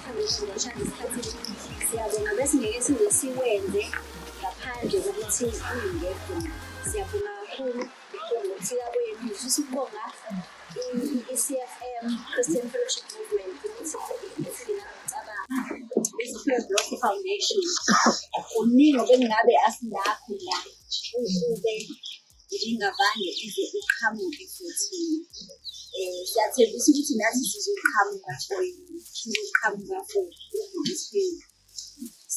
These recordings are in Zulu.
Foundation yashaya isikhathi siyabonga bese ngeke size siwenze ngaphandle kokuthi ungekho. Siyabonga kakhulu ukuthi yabona ngifisa ukubonga i-CFM Christian Fellowship Movement ukuthi ngicabanga i-Spirit Block Foundation uningi bengabe asinakho la ukube ingavane ize iqhamuke futhi siyathembisa ukuthi nathi sizoqhamuka for yini, sizoqhamuka for uSpirit.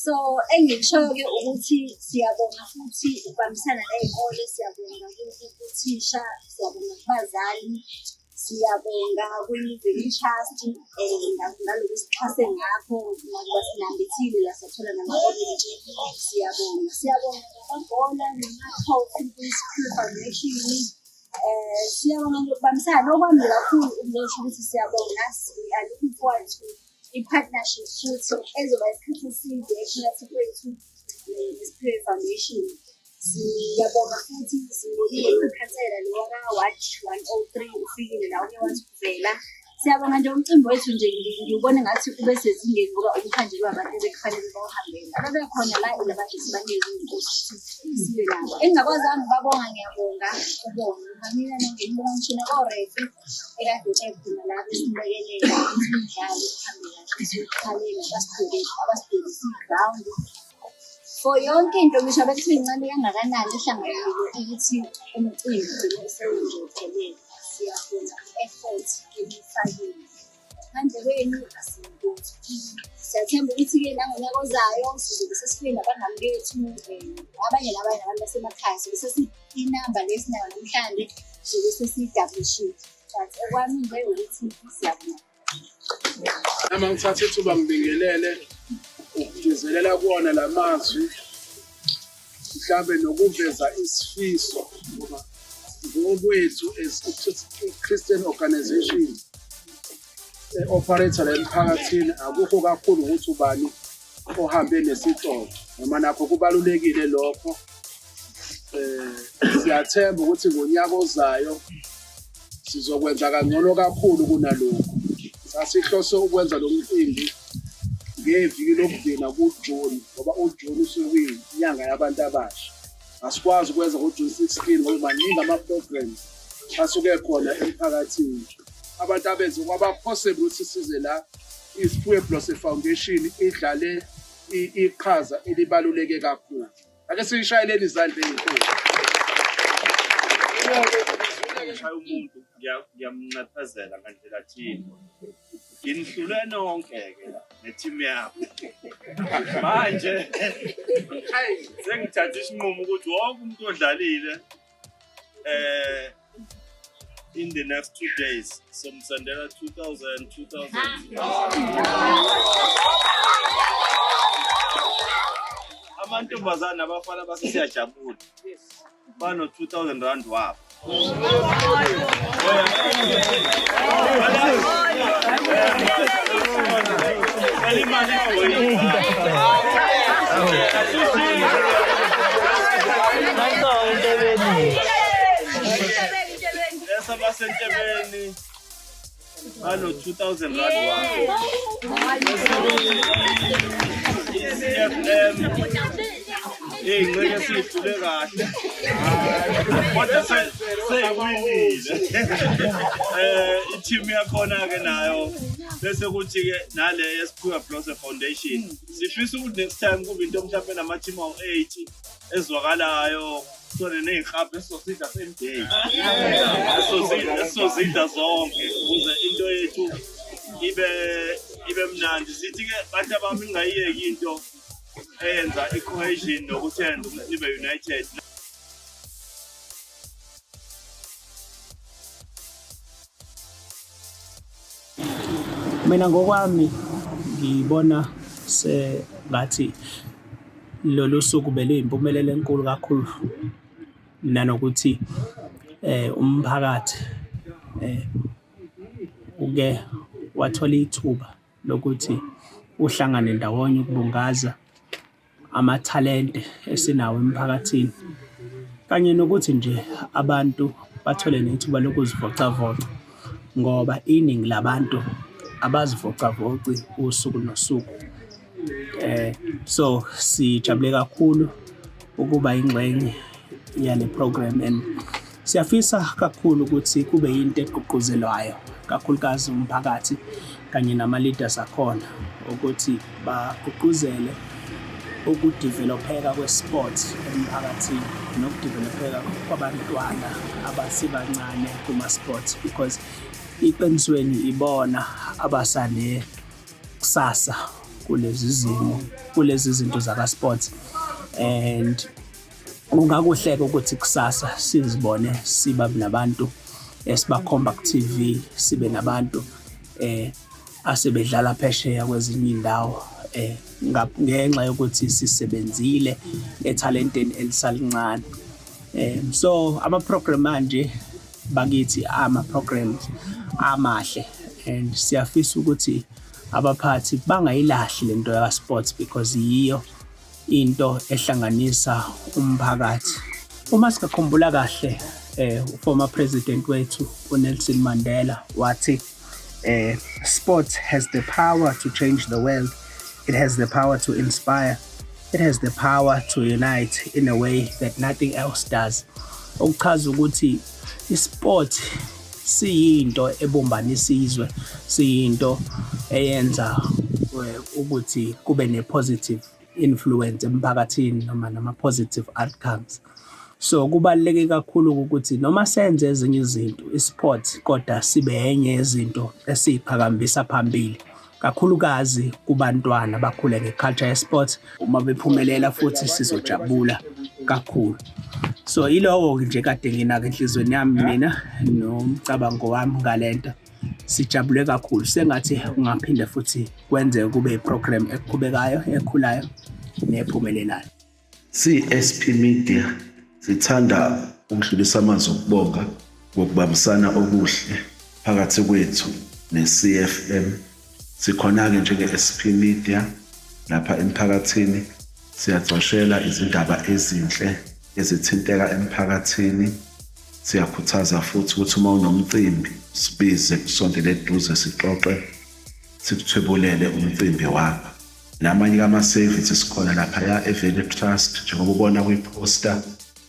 So engikusho-ke ukuthi siyabonga futhi ukubambisana ney'kole, siyabonga kuthisha, siyabonga kubazali, siyabonga kwi-Living Trust ngalokhu sixhase ngakho nakuba sinambithile la sathola nama-orange. Siyabonga namabhola nama-trophy kwi-Spirit Foundation. Siyabonga ngokubambisana okwami kakhulu ukusho ukuthi siyabonga. We are looking forward to i-partnership futhi ezoba isikhathi eside phakathi kwethu ne-Spirit Foundation. Siyabonga futhi sibonile ukukhansela lo waka-Watch 103 ufikile la uke wathi kuvela. Siyabonga nje umcimbi wethu nje ngiwubona ngathi ube sezingeni ngoba umkhanjelo wabantu ebekufanele bawuhambele ababekhona la ilabade sibanikeza inkosi sibe nabo. Engingakwazanga babonga ngiyabonga ubonga mina nangibona ngishina korefi ekade ekhona la besilekelela imidlalo ihambe kahle siyokhalela abasibhekisa i-ground for yonke into ngisho bethi incane kangakanani ehlanganile ukuthi umcimbi ugcine usewunjephelele. Siyabonga effort enifakile ngaphandle kwenu asikwenzi. Siyathemba ukuthi-ke nangonyaka ozayo sizobe sesifike nabangani bethu abanye nabantu basemakhaya sobe sesi-inamba lesinayo namhlanje sobe sesiyidablishile. But okwami nje ukuthi siyabonga. Nama ngithathe ithuba ngibingelele ukugcizelela kuwona la mazwi mhlambe nokuveza isifiso ngoba ngokwethu as a Christian organization operator la emphakathini akukho kakhulu ukuthi ubani ohambe nesitolo noma nakho kubalulekile lokho. Siyathemba ukuthi ngonyaka ozayo sizokwenza kangcono kakhulu kunalokho. Sasihlose ukwenza lo mcimbi ngeviki lokugcina kuJune ngoba uJune usuke inyanga yabantu abasha. Asikwazi ukwenza ngoJune 16 ngoba maningi ama-programs asuke khona emphakathini. Abantu abenze kwaba possible ukuthi size la i-Spirit Block Foundation idlale iqhaza elibaluleke kakhulu. Ake sishayeleni izandla ezinkulu. Umuntu ngiyamncaphazela ngandlela thini. Nginihlule nonke-ke la ne-team yakho. Manje sengithathe isinqumo ukuthi wonke umuntu odlalile in the next 2 days somsendela 2000 amantombazane abafana basesiyajabula bano 2000 rand wabo. Abasentebeni bano 2000 rand wabo. Ngeke siyithule kahle kodwa seyiwinile i-team yakhona-ke nayo bese kuthi-ke nale ye-Spirit Block Foundation sifisa ukuthi next time kube into mhlawumbe nama-team awu-8 ezwakalayo sone ney'nhlapho esizozidla same day esizozidla zonke ukuze into yethu ibe mnandi. Sithi-ke bantu abami ngingayiyeki into eyenza i-cohesion nokuthi yenza ukuthi ibe united. Mina ngokwami ngibona sengathi lolu suku beluyimpumelelo enkulu kakhulu nanokuthi umphakathi uke wathola ithuba lokuthi uhlangane ndawonye ukubungaza amathalente esinawo emphakathini kanye nokuthi nje abantu bathole nethuba lokuzivocavoca ngoba iningi labantu abazivocavoci usuku nosuku. So sijabule kakhulu ukuba ingxenye yale program and siyafisa kakhulu ukuthi kube yinto egqugquzelwayo kakhulukazi umphakathi kanye nama-leaders akhona ukuthi bagqugquzele ukudevelopheka kwesport emphakathini nokudevelopheka kwabantwana abasebancane kuma-sports because iqinisweni ibona abasane kusasa kulezi zinto zaka-sports and kungakuhleka ukuthi kusasa sizibone siba nabantu esibakhomba ku-TV, sibe nabantu asebedlala phesheya kwezinye indawo ngenxa yokuthi sisebenzile ethalenteni elisalincane. So ama-program manje bakithi ama-programs amahle and siyafisa ukuthi abaphathi bangayilahli lento ya-sports because yiyo into ehlanganisa umphakathi. Uma sikakhumbula kahle former president wethu uNelson Mandela wathi sport has the power to change the world. It has the power to inspire. It has the power to unite in a way that nothing else does. Okuchaza ukuthi isport siyinto ebombanisa izwe, siyinto eyenza ukuthi kube ne-positive influence emphakathini noma nama-positive outcomes. So kubaluleke kakhulu ukuthi noma senze ezinye izinto isport kodwa sibe enye yezinto esiyiphakambisa phambili kakhulukazi kubantwana bakhule ngeculture yesport. Uma bephumelela futhi sizojabula kakhulu. So ilowo nje kade nginaka enhlizweni yami mina nomcabango wami ngalento. Sijabule kakhulu sengathi ungaphinde futhi kwenze kube iprogram eqhubekayo ekhulayo nephumelelayo. CSP Media sithanda ukudlulisa amazwi okubonga ngokubambisana okuhle phakathi kwethu ne-CFM. Sikhona-ke njenge-SP Media lapha emphakathini siyacoshela izindaba ezinhle ezithinteka emphakathini. Siyakhuthaza futhi ukuthi uma unomcimbi sibize kusondele eduze sixoxe sikuthwebulele umcimbi wakho. Namanye ama-services sikhona laphaya eValley Trust njengoba ubona kwi-poster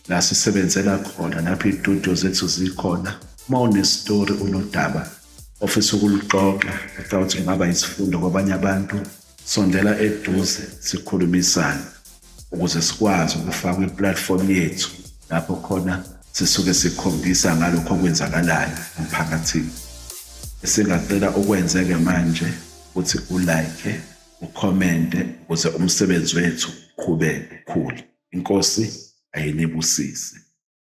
la sisebenzela khona lapho iy'tudiyo zethu zikhona. Uma unestory unodaba ofisa ukuluxoxa ukuthi kungaba isifundo kwabanye abantu sondela eduze sikhulumisane ukuze sikwazi ukufaka kwi-platform yethu lapho khona sisuke sikhombisa ngalokho okwenzakalayo emphakathini. Esingacela ukwenzeke manje ukuthi ulike, ucommente ukuze umsebenzi wethu uqhubeke ukhule. Inkosi ayinibusise.